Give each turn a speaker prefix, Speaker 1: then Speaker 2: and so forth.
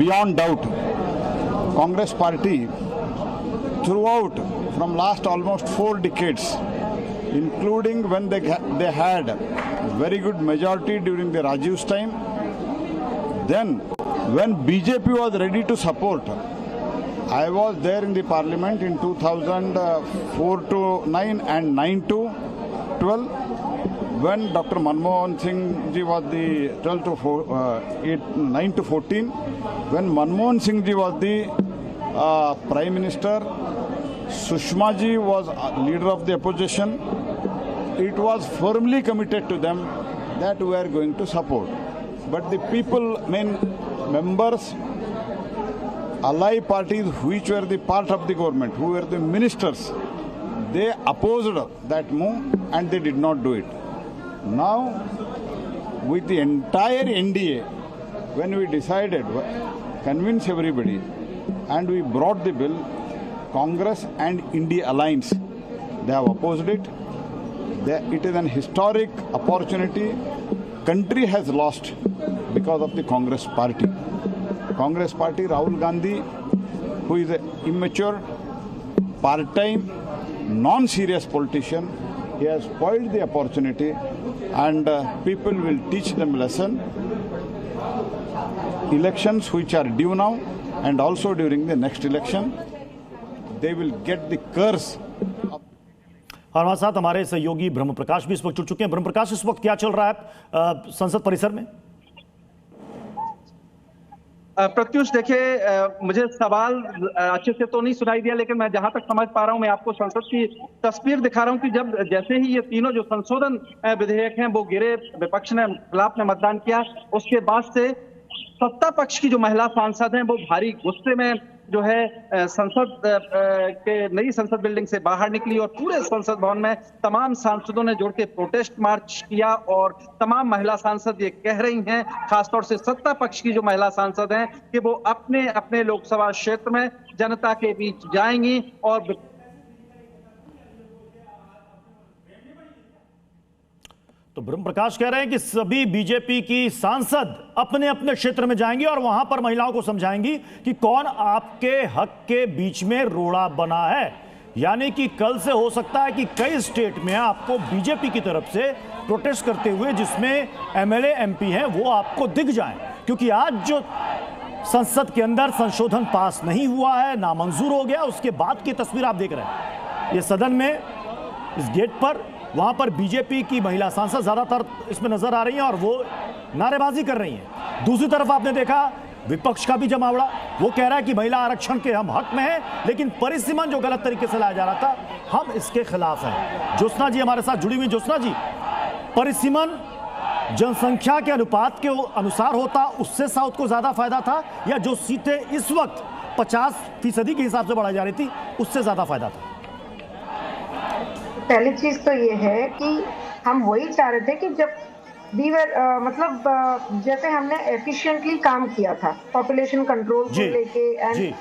Speaker 1: beyond doubt, Congress party throughout from last almost 4 decades, including when they had very good majority during the Rajiv's time, then when BJP was ready to support, I was there in the parliament in 2004 to 9 and 9 to 12 when Dr. Manmohan Singh ji was the 9 to 14, when Manmohan Singh ji was the Prime Minister, Sushma ji was leader of the opposition. It was firmly committed to them that we are going to support. But the people, members, ally parties which were the part of the government, who were the ministers, they opposed that move and they did not do it. Now, with the entire NDA, when we decided, convince everybody, and we brought the bill, Congress and India Alliance, they have opposed it. It is an historic opportunity country has lost because of the Congress party. Congress party, Rahul Gandhi, who is an immature, part-time, non-serious politician, he has spoiled the opportunity, and people will teach them lesson. Elections which are due now and also during the next election, they will get the curse.
Speaker 2: और हमारे साथ हमारे सहयोगी ब्रह्म प्रकाश भी इस वक्त जुड़ चुके हैं। ब्रह्म प्रकाश, इस वक्त क्या चल रहा है संसद परिसर में?
Speaker 3: प्रत्युष, देखिए, मुझे सवाल अच्छे से तो नहीं सुनाई दिया, लेकिन मैं जहां तक समझ पा रहा हूं, मैं आपको संसद की तस्वीर दिखा रहा हूं कि जब जैसे ही ये तीनों जो संशोधन विधेयक हैं वो गिरे, विपक्ष ने खिलाफ में मतदान किया, उसके बाद से सत्ता पक्ष की जो महिला सांसद हैं वो भारी गुस्से में जो है संसद के नई संसद बिल्डिंग से बाहर निकली और पूरे संसद भवन में तमाम सांसदों ने जुड़ के प्रोटेस्ट मार्च किया। और तमाम महिला सांसद ये कह रही हैं, खासतौर से सत्ता पक्ष की जो महिला सांसद हैं, कि वो अपने अपने लोकसभा क्षेत्र में जनता के बीच जाएंगी और
Speaker 2: तो ब्रह्म प्रकाश कह रहे हैं कि सभी बीजेपी की सांसद अपने अपने क्षेत्र में जाएंगी और वहां पर महिलाओं को समझाएंगी कि कौन आपके हक के बीच में रोड़ा बना है। यानी कि कल से हो सकता है कि कई स्टेट में आपको बीजेपी की तरफ से प्रोटेस्ट करते हुए, जिसमें एमएलए एमपी हैं, वो आपको दिख जाएं, क्योंकि आज जो संसद के अंदर संशोधन पास नहीं हुआ है, नामंजूर हो गया, उसके बाद की तस्वीर आप देख रहे हैं। ये सदन में इस गेट पर, वहां पर बीजेपी की महिला सांसद ज्यादातर इसमें नजर आ रही हैं और वो नारेबाजी कर रही हैं। दूसरी तरफ आपने देखा विपक्ष का भी जमावड़ा, वो कह रहा है कि महिला आरक्षण के हम हक में हैं, लेकिन परिसीमन जो गलत तरीके से लाया जा रहा था, हम इसके खिलाफ हैं। ज्योत्सना जी हमारे साथ जुड़ी हुई। ज्योत्सना जी, परिसीमन जनसंख्या के अनुपात के अनुसार होता, उससे साउथ को ज्यादा फायदा था, या जो सीटें इस वक्त 50% के हिसाब से बढ़ाई जा रही थी उससे ज्यादा फायदा था?
Speaker 4: पहली चीज तो ये है कि हम वही चाह रहे थे कि जब मतलब जैसे हमने एफिशिएंटली काम किया था पॉपुलेशन कंट्रोल को लेके एंड